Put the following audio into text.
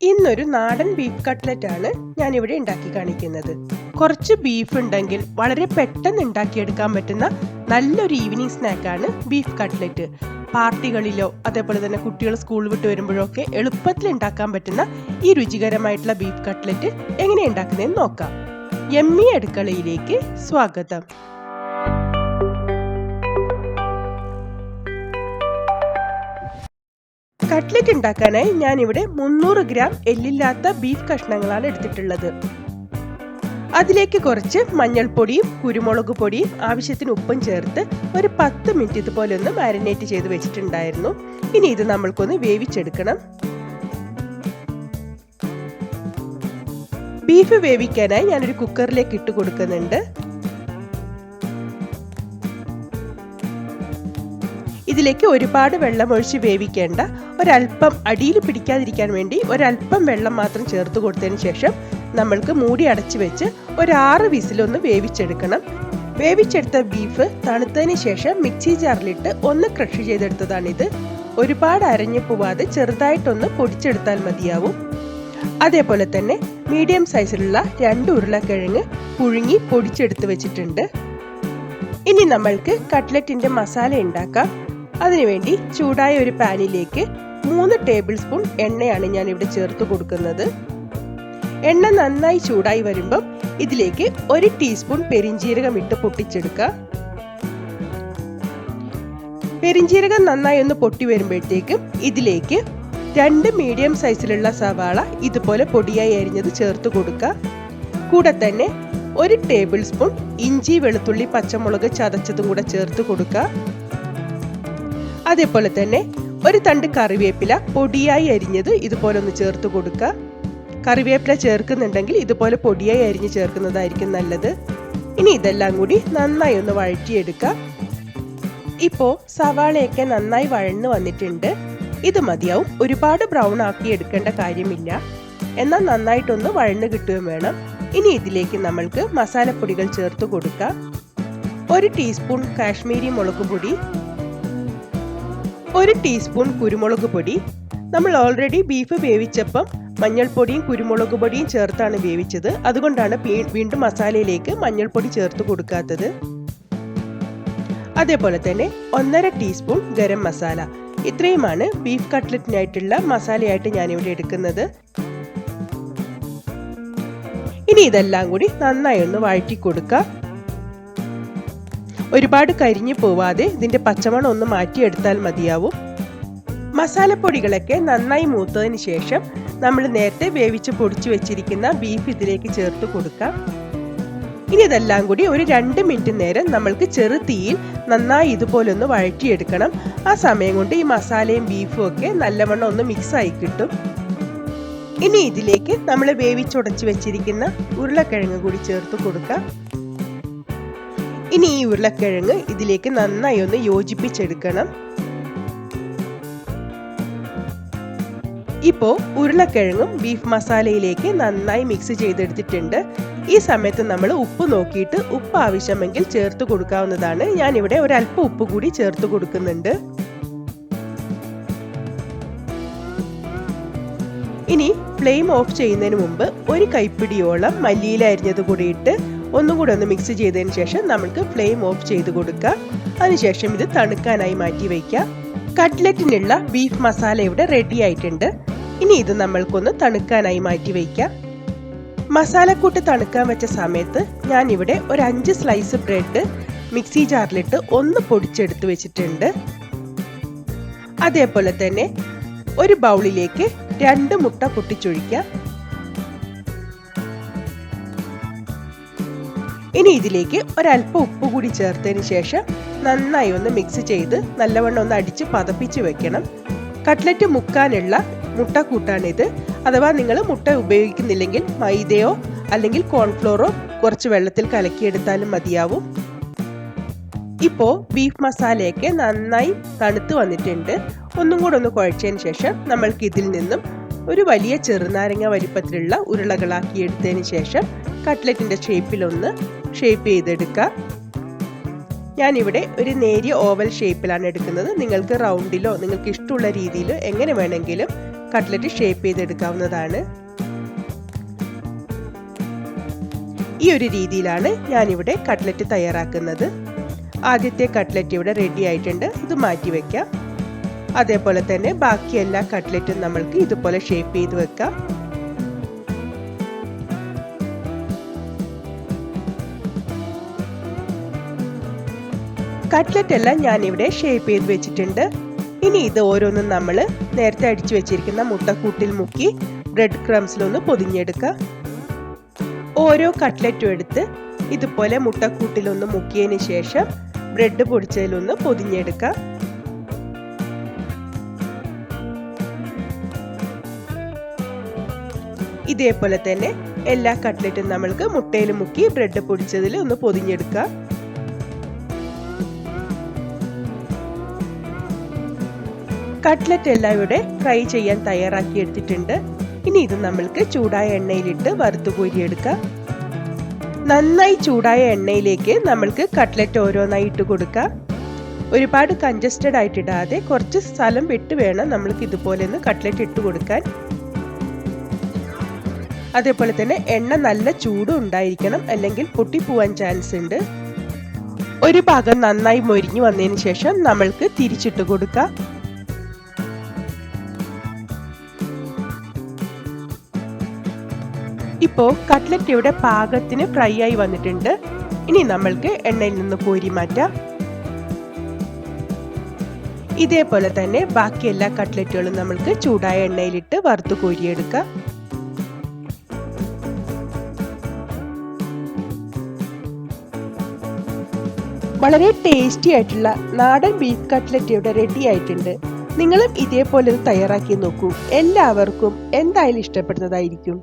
ഇന്നൊരു നാടൻ beef cutlet ആണ് ഞാൻ ഇവിടെ ഉണ്ടാക്കി കാണിക്കുന്നത്. കുറച്ച് ബീഫ് ഉണ്ടെങ്കിൽ വളരെ പെട്ടെന്ന് ഉണ്ടാക്കിയെടുക്കാൻ പറ്റുന്ന നല്ലൊരു ഈവനിങ് സ്നാക്കാണ് ബീഫ് കട്ട്ലറ്റ്. പാർട്ടികളിലോ അതേപോലെ തന്നെ കുട്ടികൾ സ്കൂൾ വിട്ട് വരുമ്പോഴൊക്കെ എളുപ്പത്തിൽ ഉണ്ടാക്കാൻ പറ്റുന്ന ഈ രുചികരമായിട്ടുള്ള ബീഫ് കട്ട്ലറ്റ് എങ്ങനെ ഉണ്ടാക്കുന്നതെന്ന് നോക്കാം. യമ്മി അടുക്കളയിലേക്ക് സ്വാഗതം. കട്ട്ലറ്റ് ഉണ്ടാക്കാനായി ഞാനിവിടെ 300 ഗ്രാം എല്ലില്ലാത്ത ബീഫ് കഷ്ണങ്ങളാണ് എടുത്തിട്ടുള്ളത്. അതിലേക്ക് കുറച്ച് മഞ്ഞൾപ്പൊടിയും കുരുമുളക് പൊടിയും ആവശ്യത്തിന് ഉപ്പും ചേർത്ത് ഒരു 10 മിനിറ്റ് ഇതുപോലെ ഒന്ന് മാരിനേറ്റ് ചെയ്ത് വെച്ചിട്ടുണ്ടായിരുന്നു. ഇനി ഇത് നമ്മൾക്കൊന്ന് വേവിച്ചെടുക്കണം. ബീഫ് വേവിക്കാനായി ഞാനൊരു കുക്കറിലേക്ക് ഇട്ട് കൊടുക്കുന്നുണ്ട്. ഇതിലേക്ക് ഒരുപാട് വെള്ളം ഒഴിച്ച് വേവിക്കേണ്ട, ഒരല്പം അടിയിൽ പിടിക്കാതിരിക്കാൻ വേണ്ടി ഒരല്പം വെള്ളം മാത്രം ചേർത്ത് കൊടുത്തതിന് ശേഷം നമ്മൾക്ക് മൂടി അടച്ചു വെച്ച് ഒരു 6 വിസിലൊന്ന് വേവിച്ചെടുക്കണം. വേവിച്ചെടുത്ത ബീഫ് തണുത്തതിന് ശേഷം മിക്സി ജാറിലിട്ട് ഒന്ന് ക്രഷ് ചെയ്തെടുത്തതാണിത്. ഒരുപാട് അരഞ്ഞു പോവാതെ ചെറുതായിട്ടൊന്ന് പൊടിച്ചെടുത്താൽ മതിയാവും. അതേപോലെ തന്നെ മീഡിയം സൈസിലുള്ള 2 ഉരുളക്കിഴങ്ങ് പുഴുങ്ങി പൊടിച്ചെടുത്ത് വെച്ചിട്ടുണ്ട്. ഇനി നമ്മൾക്ക് കട്ട്ലറ്റിന്റെ മസാല ഉണ്ടാക്കാം. അതിനുവേണ്ടി ചൂടായ ഒരു പാനിലേക്ക് 3 ടേബിൾ സ്പൂൺ എണ്ണയാണ് ഞാൻ ഇവിടെ ചേർത്ത് കൊടുക്കുന്നത്. എണ്ണ നന്നായി ചൂടായി വരുമ്പോൾ ഇതിലേക്ക് 1 ടീസ്പൂൺ പെരിഞ്ജീരകം ഇട്ട് പൊട്ടിച്ചെടുക്കുക. പെരിഞ്ജീരകം നന്നായി ഒന്ന് പൊട്ടി വരുമ്പോഴത്തേക്കും ഇതിലേക്ക് 2 മീഡിയം സൈസിലുള്ള സവാള ഇതുപോലെ പൊടിയായി അരിഞ്ഞത് ചേർത്ത് കൊടുക്കുക. കൂടെ തന്നെ 1 ടേബിൾ സ്പൂൺ ഇഞ്ചി വെളുത്തുള്ളി പച്ചമുളക് ചതച്ചതും കൂടെ ചേർത്ത് കൊടുക്കുക. അതേപോലെ തന്നെ ഒരു തണ്ട് കറിവേപ്പില പൊടിയായി അരിഞ്ഞത് ഇതുപോലെ ഒന്ന് ചേർത്ത് കൊടുക്കുക. കറിവേപ്പില ചേർക്കുന്നുണ്ടെങ്കിൽ ഇതുപോലെ പൊടിയായി അരിഞ്ഞ് ചേർക്കുന്നതായിരിക്കും നല്ലത്. ഇനി ഇതെല്ലാം കൂടി നന്നായി ഒന്ന് വഴറ്റിയെടുക്കുക. ഇപ്പോൾ സവാളയൊക്കെ നന്നായി വഴന്ന് വന്നിട്ടുണ്ട്. ഇത് മതിയാവും. ഒരുപാട് ബ്രൗൺ ആക്കി എടുക്കേണ്ട കാര്യമില്ല. എന്നാൽ നന്നായിട്ടൊന്ന് വഴന്ന് കിട്ടുകയും വേണം. ഇനി ഇതിലേക്ക് നമ്മൾക്ക് മസാലപ്പൊടികൾ ചേർത്ത് കൊടുക്കാം. 1 ടീസ്പൂൺ കാശ്മീരി മുളക് പൊടി, 1 ടീസ്പൂൺ കുരുമുളക് പൊടി. നമ്മൾ ഓൾറെഡി ബീഫ് വേവിച്ചപ്പം മഞ്ഞൾപ്പൊടിയും കുരുമുളക് പൊടിയും ചേർത്താണ് വേവിച്ചത്. അതുകൊണ്ടാണ് വീണ്ടും മസാലയിലേക്ക് മഞ്ഞൾപ്പൊടി ചേർത്ത് കൊടുക്കാത്തത്. അതേപോലെ തന്നെ 1.5 ടീസ്പൂൺ ഗരം മസാല. ഇത്രയുമാണ് ബീഫ് കട്ട്ലറ്റിനായിട്ടുള്ള മസാലയായിട്ട് ഞാനിവിടെ എടുക്കുന്നത്. ഇനി ഇതെല്ലാം കൂടി നന്നായി ഒന്ന് വഴറ്റി കൊടുക്കുക. ഒരുപാട് കരിഞ്ഞു പോവാതെ ഇതിന്റെ പച്ചമണം ഒന്ന് മാറ്റിയെടുത്താൽ മതിയാവും. മസാലപ്പൊടികളൊക്കെ നന്നായി മൂത്തതിന് ശേഷം നമ്മൾ നേരത്തെ വേവിച്ച് പൊടിച്ചു വെച്ചിരിക്കുന്ന ബീഫ് ഇതിലേക്ക് ചേർത്ത് കൊടുക്കാം. ഇനി ഇതെല്ലാം കൂടി ഒരു 2 മിനിറ്റ് നേരം നമ്മൾക്ക് ചെറു തീയിൽ നന്നായി ഇതുപോലെ ഒന്ന് വഴറ്റിയെടുക്കണം. ആ സമയം കൊണ്ട് ഈ മസാലയും ബീഫും ഒക്കെ നല്ലവണ്ണം ഒന്ന് മിക്സ് ആയി കിട്ടും. ഇനി ഇതിലേക്ക് നമ്മൾ വേവിച്ചുടച്ചു വെച്ചിരിക്കുന്ന ഉരുളക്കിഴങ്ങ് കൂടി ചേർത്ത് കൊടുക്കാം. ഇനി ഈ ഉരുളക്കിഴങ്ങ് ഇതിലേക്ക് നന്നായി ഒന്ന് യോജിപ്പിച്ചെടുക്കണം. ഇപ്പോൾ ഉരുളക്കിഴങ്ങും ബീഫ് മസാലയിലേക്ക് നന്നായി മിക്സ് ചെയ്തെടുത്തിട്ടുണ്ട്. ഈ സമയത്ത് നമ്മൾ ഉപ്പ് നോക്കിയിട്ട് ഉപ്പ് ആവശ്യമെങ്കിൽ ചേർത്ത് കൊടുക്കാവുന്നതാണ്. ഞാനിവിടെ ഒരല്പം ഉപ്പ് കൂടി ചേർത്ത് കൊടുക്കുന്നുണ്ട്. ഇനി ഫ്ലെയിം ഓഫ് ചെയ്യുന്നതിന് മുമ്പ് 1 കൈപ്പിടിയോളം മല്ലിയില അരിഞ്ഞത് കൂടി ഇട്ട് ഒന്നുകൂടെ ഒന്ന് മിക്സ് ചെയ്തതിന് ശേഷം നമുക്ക് ഫ്ലെയിം ഓഫ് ചെയ്ത് കൊടുക്കാം. അതിനുശേഷം ഇത് തണുക്കാനായി മാറ്റി വയ്ക്കാം. കട്ട്ലറ്റിനുള്ള ബീഫ് മസാല ഇവിടെ റെഡി ആയിട്ടുണ്ട്. ഇനി ഇത് നമ്മൾക്കൊന്ന് തണുക്കാനായി മാറ്റി വയ്ക്കാം. മസാലക്കൂട്ട് തണുക്കാൻ വെച്ച സമയത്ത് ഞാനിവിടെ ഒരു 5 സ്ലൈസ് ബ്രെഡ് മിക്സി ജാറിലിട്ട് ഒന്ന് പൊടിച്ചെടുത്ത് വെച്ചിട്ടുണ്ട്. അതേപോലെ തന്നെ ഒരു ബൗളിലേക്ക് 2 മുട്ട പൊട്ടിച്ചൊഴിക്കാം. ഇനി ഇതിലേക്ക് ഒരല്പം ഉപ്പ് കൂടി ചേർത്തതിന് ശേഷം നന്നായി ഒന്ന് മിക്സ് ചെയ്ത് നല്ലവണ്ണം ഒന്ന് അടിച്ച് പതപ്പിച്ച് വെക്കണം. കട്ട്ലറ്റ് മുക്കാനുള്ള മുട്ടക്കൂട്ടാണിത്. അഥവാ നിങ്ങൾ മുട്ട ഉപയോഗിക്കുന്നില്ലെങ്കിൽ മൈദയോ അല്ലെങ്കിൽ കോൺഫ്ലോറോ കുറച്ച് വെള്ളത്തിൽ കലക്കിയെടുത്താലും മതിയാവും. ഇപ്പോൾ ബീഫ് മസാലയൊക്കെ നന്നായി തണുത്ത് വന്നിട്ടുണ്ട്. ഒന്നും കൂടെ ഒന്ന് കുഴച്ചതിന് ശേഷം നമ്മൾക്ക് ഇതിൽ നിന്നും ഒരു വലിയ ചെറുനാരങ്ങ വലിപ്പത്തിലുള്ള ഉരുളകളാക്കി എടുത്തതിന് ശേഷം കട്ട്ലറ്റിന്റെ ഷേപ്പിലൊന്ന് ഷേപ്പ് ചെയ്തെടുക്കാം. ഞാനിവിടെ ഒരു നേരിയ ഓവൽ ഷേപ്പിലാണ് എടുക്കുന്നത്. നിങ്ങൾക്ക് റൗണ്ടിലോ നിങ്ങൾക്ക് ഇഷ്ടമുള്ള രീതിയിലോ എങ്ങനെ വേണമെങ്കിലും കട്ട്ലറ്റ് ഷേപ്പ് ചെയ്തെടുക്കാവുന്നതാണ്. ഈ ഒരു രീതിയിലാണ് ഞാനിവിടെ കട്ട്ലറ്റ് തയ്യാറാക്കുന്നത്. ആദ്യത്തെ കട്ട്ലറ്റ് ഇവിടെ റെഡി ആയിട്ടുണ്ട്. ഇത് മാറ്റി വെക്കാം. അതേപോലെ തന്നെ ബാക്കി എല്ലാ കട്ട്ലറ്റും നമ്മൾക്ക് ഇതുപോലെ ഷേപ്പ് ചെയ്ത് വെക്കാം. കട്ട്ലറ്റ് എല്ലാം ഞാനിവിടെ ഷേപ്പ് ചെയ്ത് വെച്ചിട്ടുണ്ട്. ഇനി ഇത് ഓരോന്നും നമ്മൾ നേരത്തെ അടിച്ചു വെച്ചിരിക്കുന്ന മുട്ടക്കൂട്ടിൽ മുക്കി ബ്രെഡ് ക്രംസിലൊന്ന് പൊതിഞ്ഞെടുക്കാം. ഓരോ കട്ട്ലറ്റും എടുത്ത് ഇതുപോലെ മുട്ടക്കൂട്ടിലൊന്ന് മുക്കിയതിന് ശേഷം ബ്രെഡ് പൊടിച്ചതിലൊന്ന് പൊതിഞ്ഞെടുക്കാം. ഇതേപോലെ തന്നെ എല്ലാ കട്ട്ലറ്റും നമ്മൾക്ക് മുട്ടയിൽ മുക്കി ബ്രെഡ് പൊടിച്ചതിൽ ഒന്ന് പൊതിഞ്ഞെടുക്കാം. കട്ട്ലറ്റ് എല്ലാം ഇവിടെ ഫ്രൈ ചെയ്യാൻ തയ്യാറാക്കി എടുത്തിട്ടുണ്ട്. ഇനി ഇത് നമ്മൾക്ക് ചൂടായ എണ്ണയിലിട്ട് വറുത്ത് കോരിയെടുക്കാം. നന്നായി ചൂടായ എണ്ണയിലേക്ക് നമ്മൾക്ക് കട്ട്ലറ്റ് ഓരോന്നായി ഇട്ട് കൊടുക്കാം. ഒരുപാട് കൺജസ്റ്റഡ് ആയിട്ടിടാതെ കുറച്ച് സ്ഥലം വിട്ട് വേണം നമ്മൾക്ക് ഇതുപോലെ ഒന്ന് കട്ട്ലറ്റ് ഇട്ട് കൊടുക്കാൻ. അതേപോലെ തന്നെ എണ്ണ നല്ല ചൂടും ഉണ്ടായിരിക്കണം, അല്ലെങ്കിൽ പൊട്ടിപ്പോവാൻ ചാൻസ് ഉണ്ട്. ഒരു ഭാഗം നന്നായി മൊരിഞ്ഞു വന്നതിന് ശേഷം നമ്മൾക്ക് തിരിച്ചിട്ട് കൊടുക്കാം. ഇപ്പോൾ കട്ട്ലറ്റ് ഇവിടെ പാകത്തിന് ഫ്രൈ ആയി വന്നിട്ടുണ്ട്. ഇനി നമ്മൾക്ക് എണ്ണയിൽ നിന്ന് കോരി മാറ്റാം. ഇതേപോലെ തന്നെ ബാക്കി എല്ലാ കട്ട്ലറ്റുകളും നമ്മൾക്ക് ചൂടായ എണ്ണയിലിട്ട് വറുത്ത് കോരിയെടുക്കാം. വളരെ ടേസ്റ്റി ആയിട്ടുള്ള നാടൻ ബീഫ് കട്ട്ലറ്റ് ഇവിടെ റെഡി ആയിട്ടുണ്ട്. നിങ്ങളും ഇതേപോലെ തയ്യാറാക്കി നോക്കൂ. എല്ലാവർക്കും എന്തായാലും ഇഷ്ടപ്പെടുന്നതായിരിക്കും.